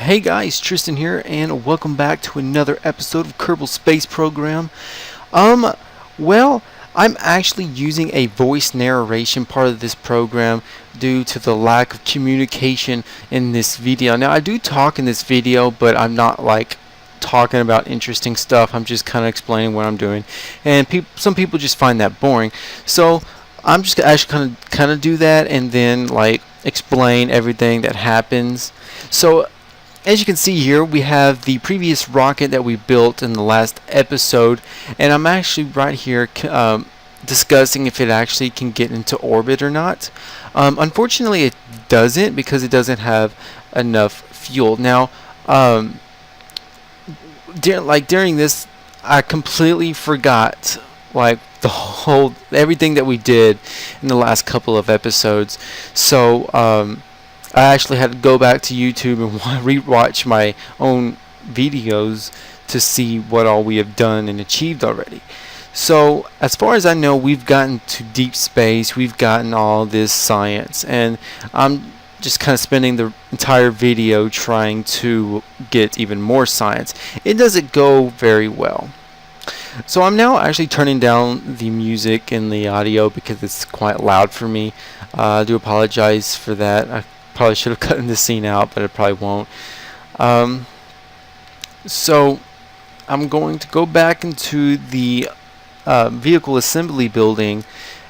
Hey guys, Tristan here, and welcome back to another episode of Kerbal Space Program. Um, well, I'm actually using a voice narration part of this program due to the lack of communication in this video. Now, I do talk in this video, but I'm not like talking about interesting stuff. I'm just kind of explaining what I'm doing, and some people just find that boring. So I'm just actually kind of do that, and then like explain everything that happens. So as you can see here, we have the previous rocket that we built in the last episode, and I'm actually right here discussing if it actually can get into orbit or not. Unfortunately, it doesn't because it doesn't have enough fuel. Now, during this, I completely forgot like everything that we did in the last couple of episodes. So I actually had to go back to YouTube and re-watch my own videos to see what all we have done and achieved already. So as far as I know, we've gotten to deep space, we've gotten all this science, and I'm just kind of spending the entire video trying to get even more science. It doesn't go very well. So I'm now actually turning down the music and the audio because it's quite loud for me. I do apologize for that. I probably should have cut this scene out, but I probably won't. So I'm going to go back into the vehicle assembly building,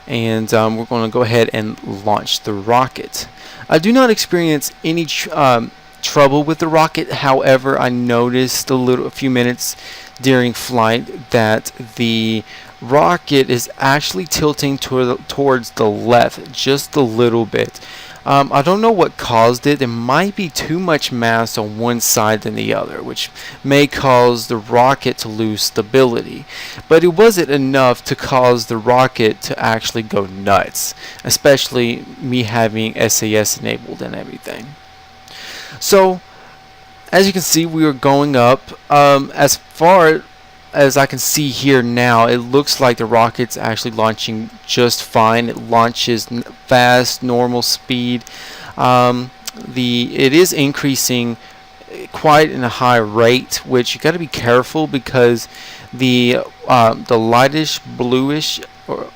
and we're going to go ahead and launch the rocket. I do not experience any trouble with the rocket. However, I noticed a few minutes during flight that the rocket is actually tilting towards the left just a little bit. I don't know what caused it. There might be too much mass on one side than the other, which may cause the rocket to lose stability. But it wasn't enough to cause the rocket to actually go nuts, especially me having SAS enabled and everything. So, as you can see, we are going up. As far as I can see here now, it looks like the rocket's actually launching just fine. It launches fast, normal speed. It is increasing quite in a high rate, which you got to be careful because the lightish bluish or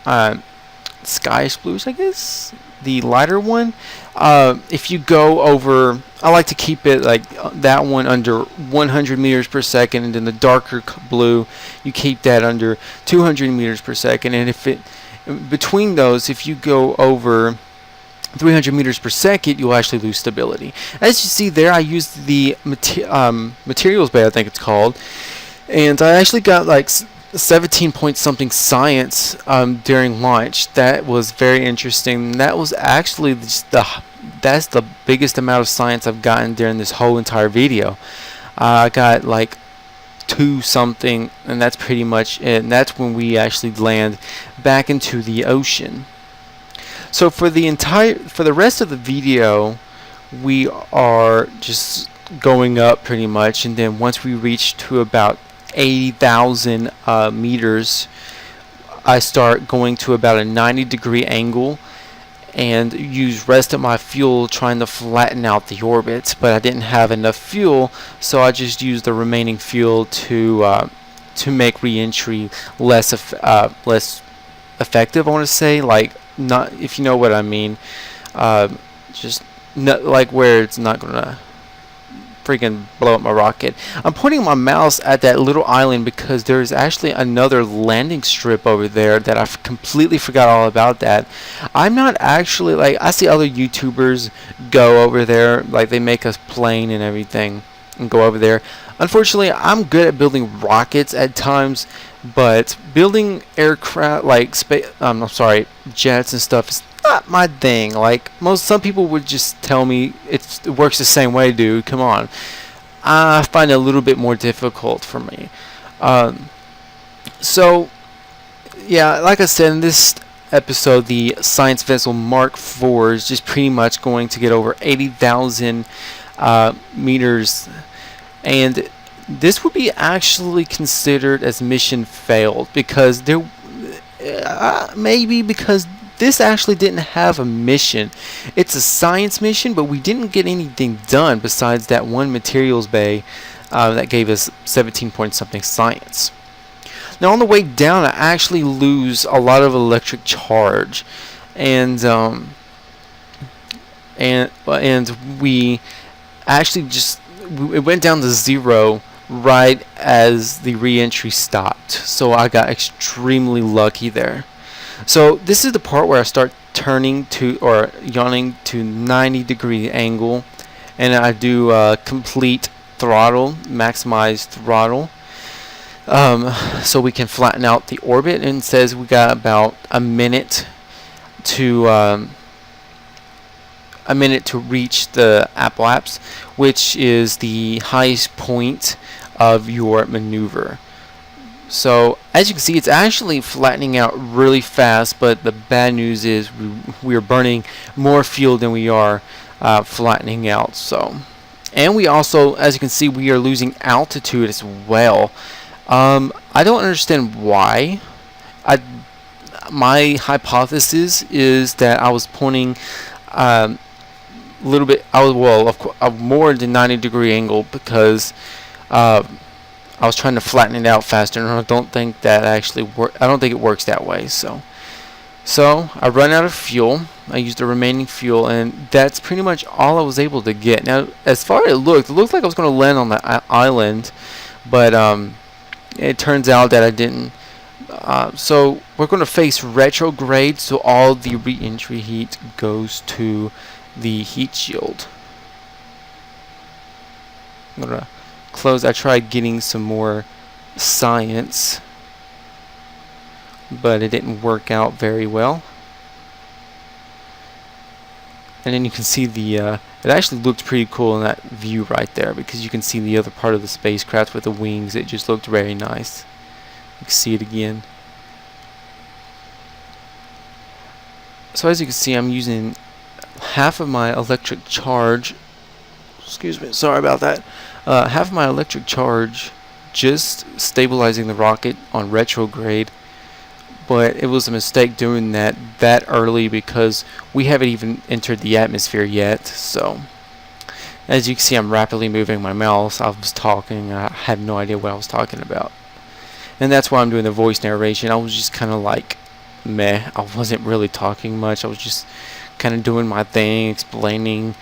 skyish bluish, I guess, the lighter one. If you go over, I like to keep it like that one under 100 meters per second, and then the darker blue, you keep that under 200 meters per second. And if it between those, if you go over 300 meters per second, you'll actually lose stability. As you see there, I used the materials bay, I think it's called, and I actually got like 17 point something science during launch. That was very interesting. That was actually just that's the biggest amount of science I've gotten during this whole entire video. I got like 2 something, and that's pretty much it. And that's when we actually land back into the ocean. So for the rest of the video, we are just going up pretty much, and then once we reach to about 80,000 meters, I start going to about a 90-degree angle and use rest of my fuel trying to flatten out the orbit, but I didn't have enough fuel, so I just used the remaining fuel to make re-entry less effective. I want to say, like, not, if you know what I mean, just not like where it's not gonna freaking blow up my rocket. I'm pointing my mouse at that little island because there's actually another landing strip over there that I completely forgot all about. That I'm not actually, like, I see other YouTubers go over there, like they make a plane and everything and go over there. Unfortunately, I'm good at building rockets at times, but building aircraft like jets and stuff is not my thing. Like some people would just tell me it works the same way, dude. Come on. I find it a little bit more difficult for me. So yeah, like I said in this episode, the science vessel Mark IV is just pretty much going to get over 80,000 meters, and this would be actually considered as mission failed because maybe because this actually didn't have a mission. It's a science mission, but we didn't get anything done besides that one materials bay that gave us 17 point something science. Now on the way down, I actually lose a lot of electric charge, and we actually it went down to 0 right as the re-entry stopped. So I got extremely lucky there. So this is the part where I start turning to or yawning to 90-degree angle, and I do complete throttle, maximize throttle. So we can flatten out the orbit, and it says we got about a minute to reach the apoapse, which is the highest point of your maneuver. So as you can see, it's actually flattening out really fast, but the bad news is we are burning more fuel than we are flattening out. So, and we also, as you can see, we are losing altitude as well. I don't understand why. My hypothesis is that I was pointing a little bit. I was more than 90-degree angle because I was trying to flatten it out faster, and I don't think that actually works. I don't think it works that way. So I run out of fuel. I used the remaining fuel, and that's pretty much all I was able to get. Now, as far as it looked like I was going to land on the island, but it turns out that I didn't. So we're going to face retrograde, so all the re-entry heat goes to the heat shield. I'm going to close. I tried getting some more science, but it didn't work out very well. And then you can see it actually looked pretty cool in that view right there, because you can see the other part of the spacecraft with the wings. It just looked very nice. You can see it again. So as you can see, I'm using half of my electric charge. Excuse me, sorry about that. Half of my electric charge just stabilizing the rocket on retrograde. But it was a mistake doing that early, because we haven't even entered the atmosphere yet. So as you can see, I'm rapidly moving my mouse. I was talking. I had no idea what I was talking about. And that's why I'm doing the voice narration. I was just kind of like, meh. I wasn't really talking much. I was just kind of doing my thing, explaining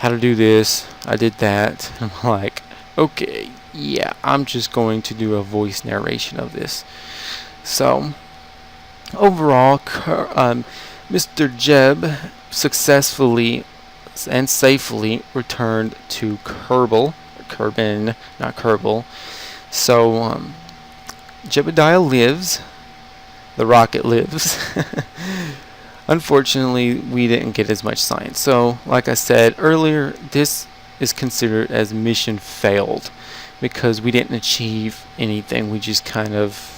how to do this. I did that. I'm like, okay, yeah, I'm just going to do a voice narration of this. So overall, Mr. Jeb successfully and safely returned to Kerbal, not Kerbal. So Jebediah lives. The rocket lives. Unfortunately, we didn't get as much science. So, like I said earlier, this is considered as mission failed, because we didn't achieve anything. We just kind of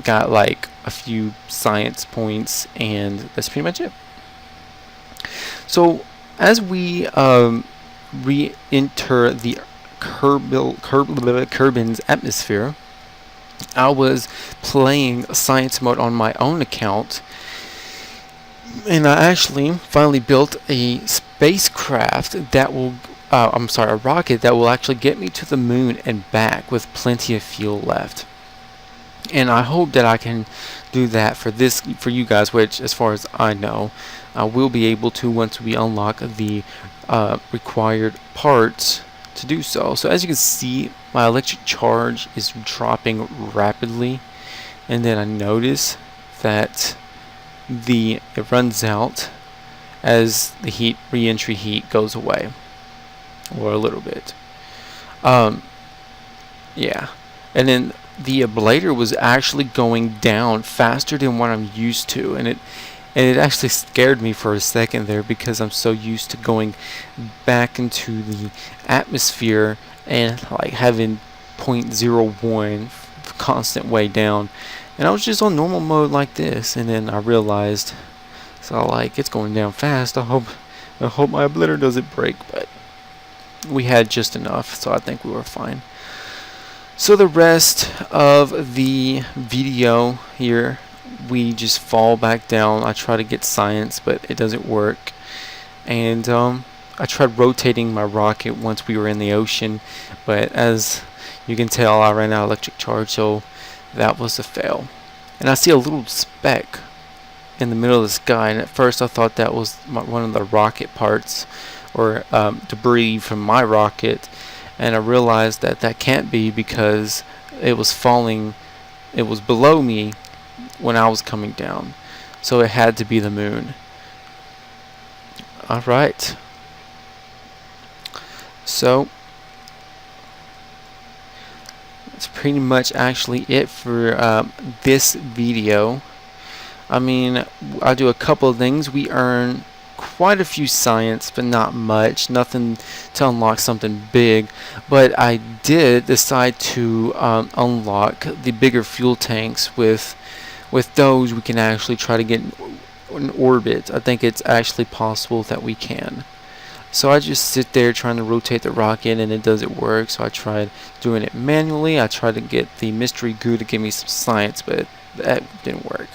got like a few science points, and that's pretty much it. So as we re-enter the Kerbin's atmosphere, I was playing science mode on my own account, and I actually finally built a spacecraft that will a rocket that will actually get me to the moon and back with plenty of fuel left. And I hope that I can do that for you guys, which, as far as I know, I will be able to once we unlock the required parts to do so. So as you can see, my electric charge is dropping rapidly, and then I notice that it runs out as the re-entry heat goes away, or a little bit. Yeah, and then the ablator was actually going down faster than what I'm used to, and it actually scared me for a second there, because I'm so used to going back into the atmosphere and like having 0.01 constant way down, and I was just on normal mode like this, and then I realized, so like, it's going down fast. I hope my ablator doesn't break, but we had just enough, so I think we were fine. So the rest of the video here we just fall back down. I try to get science, but it doesn't work. And I tried rotating my rocket once we were in the ocean, but as you can tell, I ran out of electric charge, so that was a fail. And I see a little speck in the middle of the sky, and at first I thought that was one of the rocket parts, or debris from my rocket, and I realized that that can't be, because it was falling, it was below me when I was coming down, so it had to be the moon. Alright, so that's pretty much actually it for this video. I mean, I do a couple of things. We earn quite a few science, but not much. Nothing to unlock something big. But I did decide to unlock the bigger fuel tanks. With those, we can actually try to get in orbit. I think it's actually possible that we can. So I just sit there trying to rotate the rocket, and it doesn't work. So I tried doing it manually. I tried to get the mystery goo to give me some science, but that didn't work.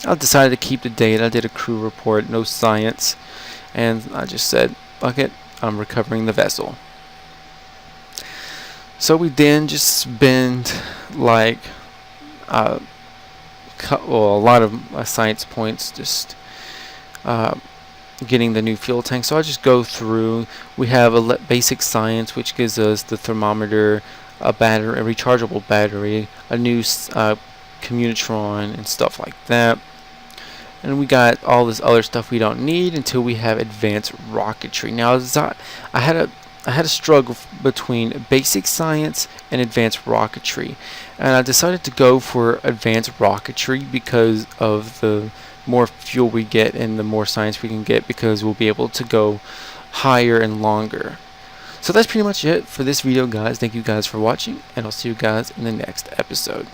I decided to keep the data. I did a crew report, no science, and I just said, fuck it, I'm recovering the vessel. So we then just spend like a lot of science points just getting the new fuel tank. So I just go through. We have a basic science, which gives us the thermometer, a battery, a rechargeable battery, a new communitron, and stuff like that. And we got all this other stuff we don't need until we have advanced rocketry. Now I had a struggle between basic science and advanced rocketry, and I decided to go for advanced rocketry because of the more fuel we get and the more science we can get, because we'll be able to go higher and longer. So that's pretty much it for this video, guys. Thank you guys for watching, and I'll see you guys in the next episode.